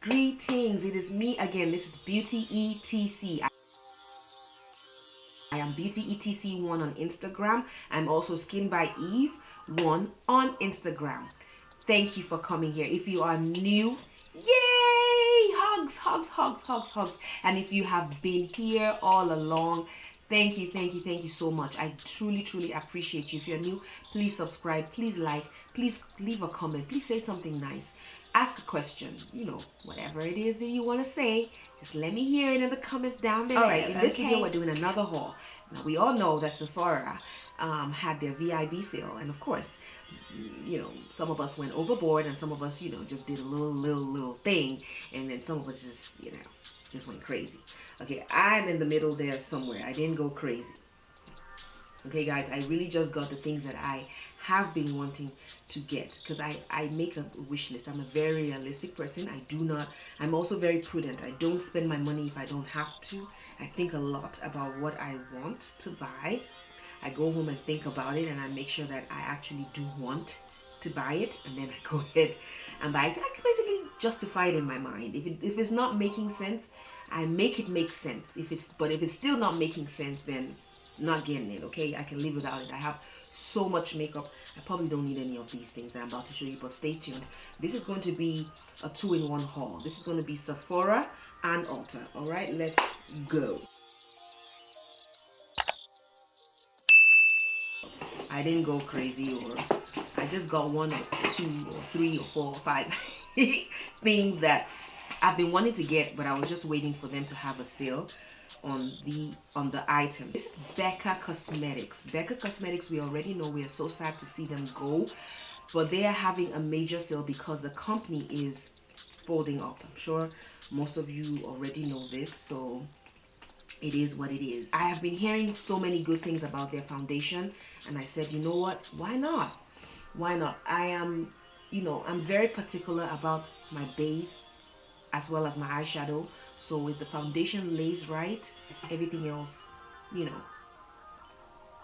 Greetings, it is me again. This is Beauty ETC. I am Beauty ETC1 on Instagram. I'm also Skin by Eve1 on Instagram. Thank you for coming here. If you are new, yay! Hugs, hugs, hugs, hugs, hugs. And if you have been here all along, thank you, thank you, thank you so much. I truly, truly appreciate you. If you're new, please subscribe, please like, please leave a comment, please say something nice. Ask a question, you know, whatever it is that you want to say, just let me hear it in the comments down below. Alright, in this video we're doing another haul. Now we all know that Sephora had their VIB sale, and of course, you know, some of us went overboard and some of us, you know, just did a little thing, and then some of us just, you know, just went crazy. Okay, I'm in the middle there somewhere. I didn't go crazy. Okay guys, I really just got the things that I have been wanting to get, because I make a wish list. I'm a very realistic person. I'm also very prudent. I don't spend my money if I don't have to. I think a lot about what I want to buy. I go home and think about it, and I make sure that I actually do want to buy it, and then I go ahead and buy it. I can basically justify it in my mind. If it's not making sense, I make it make sense. But if it's still not making sense, then not getting it. Okay, I can live without it. I have so much makeup. I probably don't need any of these things that I'm about to show you, but stay tuned. This is going to be a 2-in-1 haul. This is going to be Sephora and Ulta. All right, let's go. I didn't go crazy, or I just got 1 or 2 or 3 or 4 or 5 things that I've been wanting to get, but I was just waiting for them to have a sale on the items. This is Becca Cosmetics. Becca Cosmetics, we already know. We are so sad to see them go, but they are having a major sale because the company is folding up. I'm sure most of you already know this, so it is what it is. I have been hearing so many good things about their foundation, and I said, you know what, why not? Why not? I am, you know, I'm very particular about my base as well as my eyeshadow. So if the foundation lays right, everything else, you know,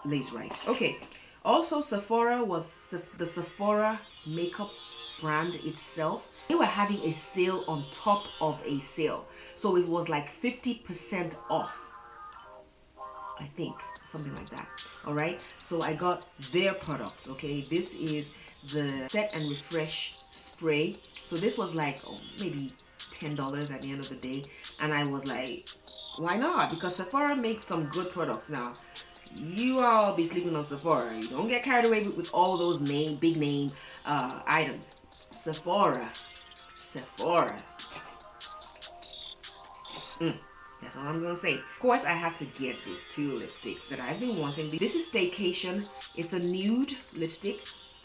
lays right. Okay. Also, Sephora was the Sephora makeup brand itself. They were having a sale on top of a sale. So it was like 50% off, I think, something like that. All right. So I got their products. Okay. This is the Set and Refresh spray. So this was like, oh, maybe $10 at the end of the day, and I was like, why not? Because Sephora makes some good products. Now you all be sleeping on Sephora. You don't get carried away with all those big name items. Sephora. That's all I'm gonna say. Of course, I had to get these 2 lipsticks that I've been wanting. This is Staycation. It's a nude lipstick.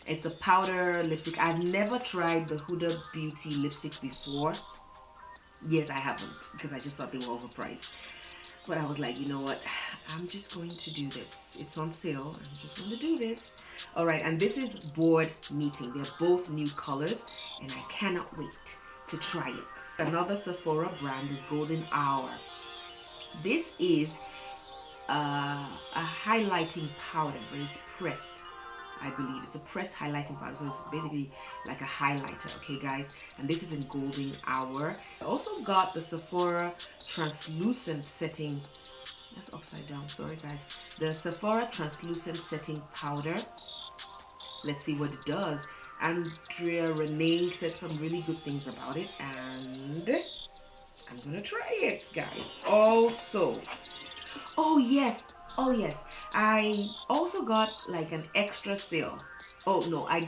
It's the powder lipstick. I've never tried the Huda Beauty lipsticks before. Yes, I haven't, because I just thought they were overpriced. But I was like, you know what? I'm just going to do this. It's on sale. I'm just going to do this. All right, and this is Board Meeting. They're both new colors, and I cannot wait to try it. Another Sephora brand is Golden Hour. This is a highlighting powder, but it's pressed. I believe it's a pressed highlighting powder, so it's basically like a highlighter. Okay guys, and this is in Golden Hour. I also got the Sephora Translucent setting. That's upside down, sorry guys. The Sephora Translucent setting powder. Let's see what it does. Andrea Renee said some really good things about it, and I'm gonna try it guys. Also, oh yes, I also got like an extra sale. Oh no, I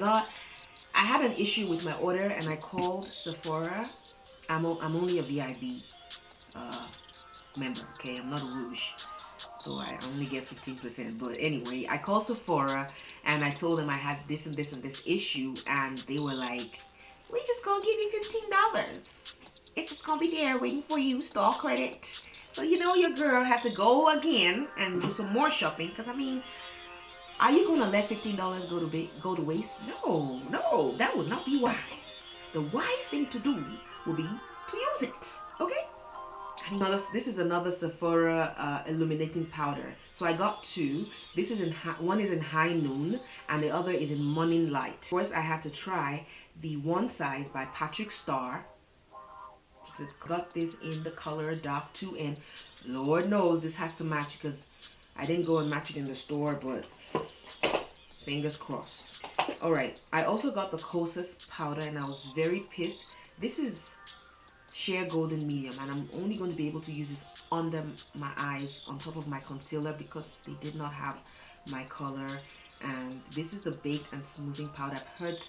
had an issue with my order, and I called Sephora. I'm only a VIB member, okay? I'm not a Rouge, so I only get 15%. But anyway, I called Sephora and I told them I had this and this and this issue, and they were like, we just gonna give you $15. It's just gonna be there waiting for you, store credit. So you know your girl had to go again and do some more shopping, because I mean, are you gonna let $15 go to waste? No, that would not be wise. The wise thing to do would be to use it. Okay. This is another Sephora Illuminating powder. So I got 2. This is one is in High Noon, and the other is in Morning Light. Of course, I had to try the One Size by Patrick Starr. So got this in the color dark 2, and Lord knows this has to match because I didn't go and match it in the store, but fingers crossed. Alright, I also got the Kosas powder and I was very pissed. This is sheer golden medium and I'm only going to be able to use this under my eyes on top of my concealer because they did not have my color. And this is the baked and smoothing powder. I've heard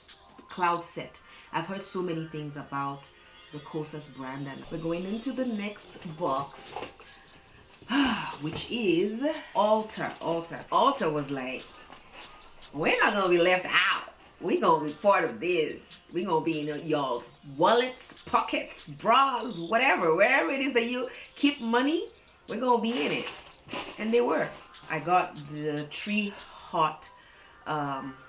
Cloud Set. I've heard so many things about the Kosas brand, and we're going into the next box, which is Ulta. Ulta was like, we're not gonna be left out. We're gonna be part of this. We're gonna be in y'all's wallets, pockets, bras, whatever, wherever it is that you keep money, we're gonna be in it. And they were. I got the Tree Hot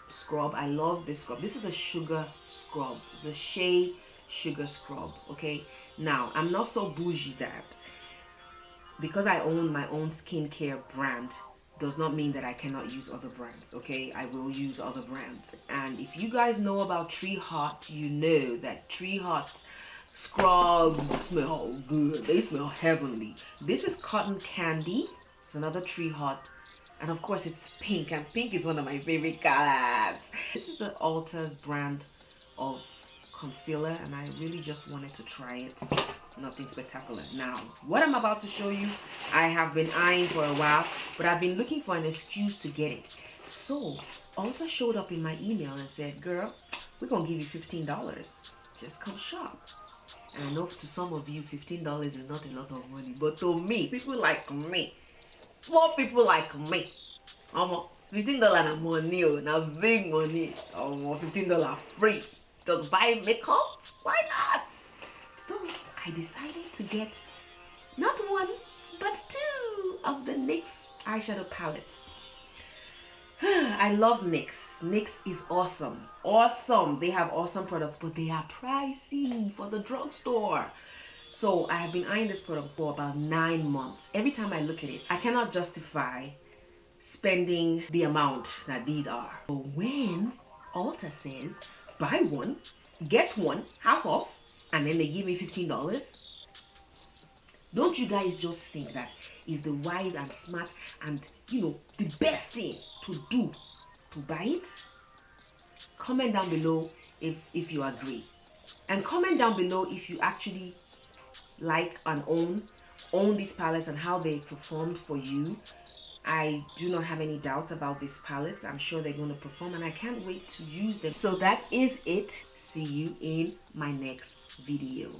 scrub. I love this scrub. This is the sugar scrub. It's a shea sugar scrub. Okay, now I'm not so bougie that because I own my own skincare brand does not mean that I cannot use other brands. Okay, I will use other brands. And if you guys know about Tree Hot, you know that Tree Hot's scrubs smell good. They smell heavenly. This is Cotton Candy. It's another Tree Hot. And of course it's pink, and pink is one of my favorite colors. This is the Ulta's brand of concealer, and I really just wanted to try it. Nothing spectacular. Now, what I'm about to show you, I have been eyeing for a while, but I've been looking for an excuse to get it. So, Ulta showed up in my email and said, girl, we're going to give you $15. Just come shop. And I know to some of you, $15 is not a lot of money, but to me, people like me, poor people like me, $15 na money, na big money. $15 free to buy makeup. Why not? So I decided to get not one but 2 of the NYX eyeshadow palettes. I love NYX. NYX is awesome. They have awesome products, but they are pricey for the drugstore. So I have been eyeing this product for about 9 months. Every time I look at it, I cannot justify spending the amount that these are. But when Ulta says, buy one, get one, half off, and then they give me $15, don't you guys just think that is the wise and smart and, you know, the best thing to do to buy it? Comment down below if you agree. And comment down below if you actually like and own these palettes and how they performed for you. I do not have any doubts about these palettes. I'm sure they're going to perform and I can't wait to use them. So that is it. See you in my next video.